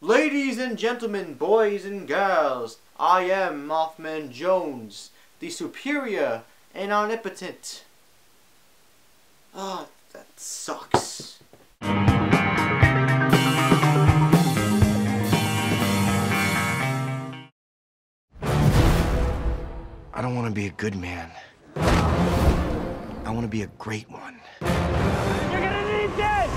Ladies and gentlemen, boys and girls, I am MaffmanJones, the superior and omnipotent. Ah, that sucks. I don't want to be a good man. I want to be a great one. You're gonna need this!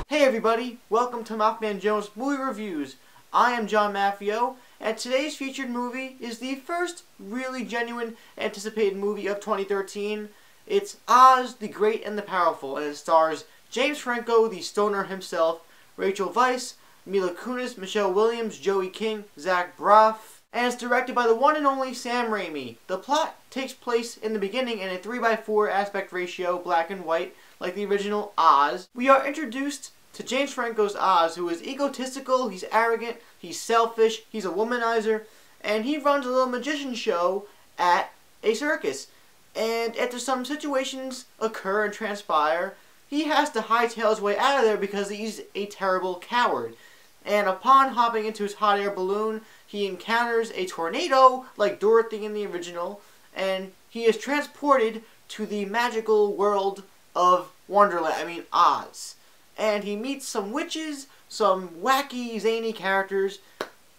Hey everybody, welcome to MaffmanJones Movie Reviews. I am John Maffio, and today's featured movie is the first really genuine anticipated movie of 2013. It's Oz, the Great and the Powerful, and it stars James Franco, the stoner himself, Rachel Weisz, Mila Kunis, Michelle Williams, Joey King, Zach Braff, and it's directed by the one and only Sam Raimi. The plot takes place in the beginning in a 3:4 aspect ratio, black and white, like the original Oz. We are introduced to James Franco's Oz, who is egotistical, he's arrogant, he's selfish, he's a womanizer, and he runs a little magician show at a circus. And after some situations occur and transpire, he has to hightail his way out of there because he's a terrible coward. And upon hopping into his hot air balloon, he encounters a tornado like Dorothy in the original, and he is transported to the magical world of Wonderland, Oz. And he meets some witches, some wacky, zany characters,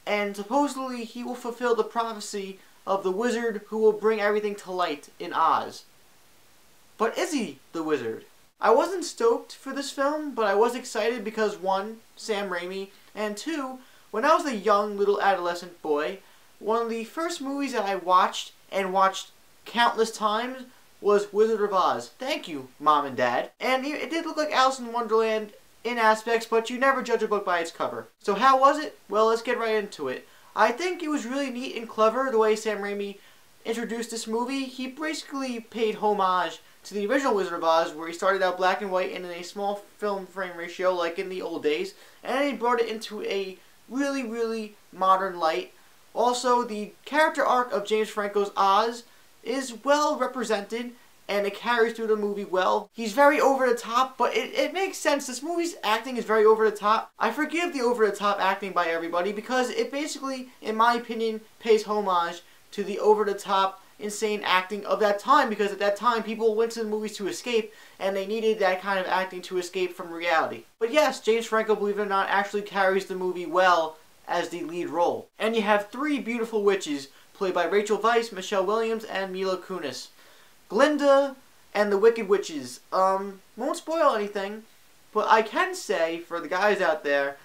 and supposedly he will fulfill the prophecy of the wizard who will bring everything to light in Oz. But is he the wizard? I wasn't stoked for this film, but I was excited because one, Sam Raimi, and two, when I was a young little adolescent boy, one of the first movies that I watched, and watched countless times, was Wizard of Oz. Thank you, Mom and Dad. And it did look like Alice in Wonderland in aspects, but you never judge a book by its cover. So how was it? Well, let's get right into it. I think it was really neat and clever the way Sam Raimi introduced this movie. He basically paid homage to the original Wizard of Oz, where he started out black and white and in a small film frame ratio like in the old days, and then he brought it into a really, really modern light. Also, the character arc of James Franco's Oz is well represented, and it carries through the movie well. He's very over the top, but it makes sense. This movie's acting is very over the top. I forgive the over the top acting by everybody because it basically, in my opinion, pays homage to the over the top insane acting of that time, because at that time people went to the movies to escape and they needed that kind of acting to escape from reality. But yes, James Franco, believe it or not, actually carries the movie well as the lead role. And you have three beautiful witches played by Rachel Weisz, Michelle Williams, and Mila Kunis. Glinda and the Wicked Witches. Won't spoil anything, but I can say for the guys out there,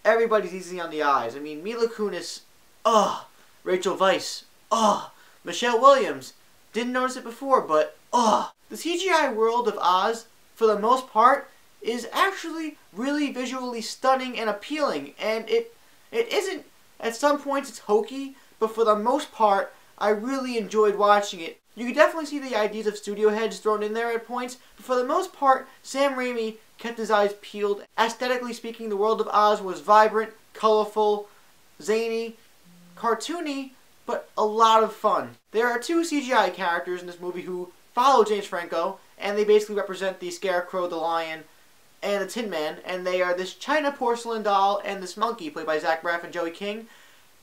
everybody's easy on the eyes. Mila Kunis, Rachel Weisz, Michelle Williams, didn't notice it before, but the CGI world of Oz, for the most part, is actually really visually stunning and appealing, and it isn't, at some points it's hokey, but for the most part, I really enjoyed watching it. You can definitely see the ideas of studio heads thrown in there at points, but for the most part, Sam Raimi kept his eyes peeled. Aesthetically speaking, the world of Oz was vibrant, colorful, zany, cartoony, but a lot of fun. There are two CGI characters in this movie who follow James Franco, and they basically represent the Scarecrow, the Lion, and the Tin Man, and they are this China porcelain doll and this monkey played by Zach Braff and Joey King.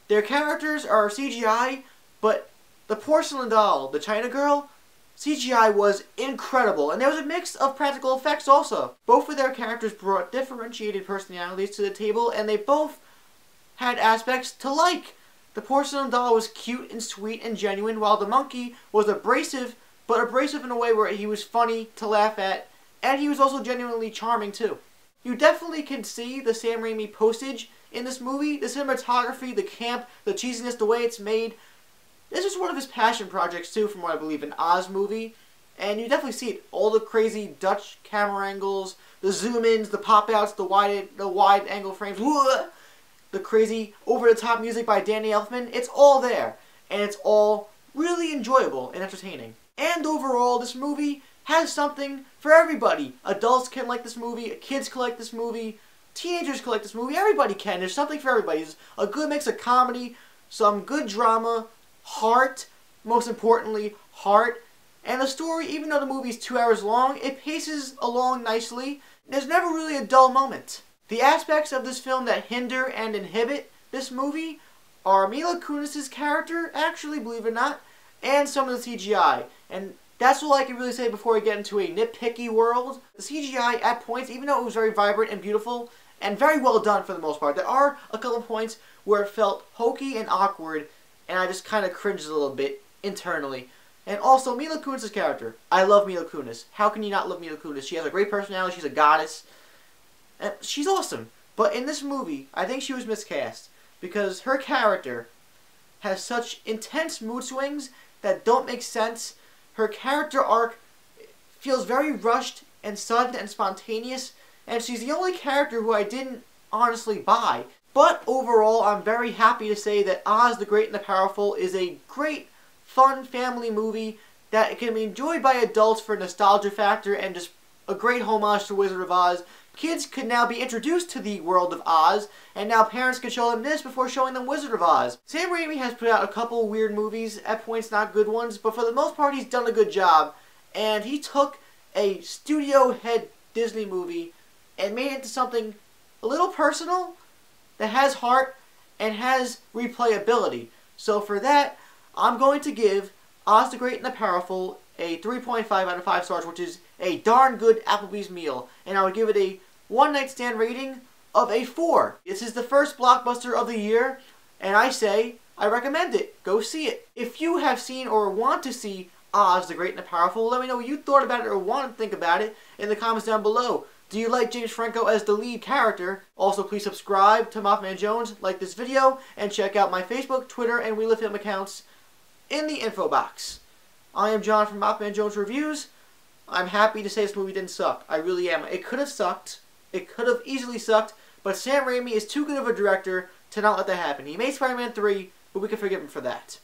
Their characters are CGI, but the porcelain doll, the China girl, CGI was incredible, and there was a mix of practical effects also. Both of their characters brought differentiated personalities to the table, and they both had aspects to like. The porcelain doll was cute and sweet and genuine, while the monkey was abrasive, but abrasive in a way where he was funny to laugh at, and he was also genuinely charming too. You definitely can see the Sam Raimi postage in this movie, the cinematography, the camp, the cheesiness, the way it's made. This is one of his passion projects too, from what I believe, an Oz movie, and you definitely see it. All the crazy Dutch camera angles, the zoom-ins, the pop-outs, the wide angle frames, the crazy over-the-top music by Danny Elfman. It's all there, and it's all really enjoyable and entertaining. And overall, this movie has something for everybody. Adults can like this movie, kids can like this movie, teenagers can like this movie, everybody can. There's something for everybody. There's a good mix of comedy, some good drama, heart, most importantly, heart, and the story, even though the movie is 2 hours long, it paces along nicely. There's never really a dull moment. The aspects of this film that hinder and inhibit this movie are Mila Kunis' character, actually, believe it or not, and some of the CGI. And that's all I can really say before I get into a nitpicky world. The CGI at points, even though it was very vibrant and beautiful, and very well done for the most part, there are a couple points where it felt hokey and awkward, and I just kind of cringed a little bit internally. And also, Mila Kunis' character. I love Mila Kunis. How can you not love Mila Kunis? She has a great personality, she's a goddess, and she's awesome. But in this movie, I think she was miscast, because her character has such intense mood swings that don't make sense. Her character arc feels very rushed and sudden and spontaneous, and she's the only character who I didn't honestly buy. But overall, I'm very happy to say that Oz the Great and the Powerful is a great, fun family movie that can be enjoyed by adults for nostalgia factor and just a great homage to Wizard of Oz. Kids could now be introduced to the world of Oz, and now parents can show them this before showing them Wizard of Oz. Sam Raimi has put out a couple weird movies, at points not good ones, but for the most part he's done a good job. And he took a studio head Disney movie and made it into something a little personal, that has heart, and has replayability. So for that, I'm going to give Oz the Great and the Powerful a 3.5 out of 5 stars, which is a darn good Applebee's meal. And I would give it a one-night stand rating of a 4. This is the first blockbuster of the year, and I say I recommend it. Go see it. If you have seen or want to see Oz the Great and the Powerful, let me know what you thought about it or want to think about it in the comments down below. Do you like James Franco as the lead character? Also, please subscribe to MaffmanJones, like this video, and check out my Facebook, Twitter, and We Live Film accounts in the info box. I am John from MaffmanJones Reviews. I'm happy to say this movie didn't suck. I really am. It could have sucked. It could have easily sucked, but Sam Raimi is too good of a director to not let that happen. He made Spider-Man 3, but we can forgive him for that.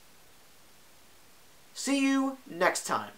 See you next time.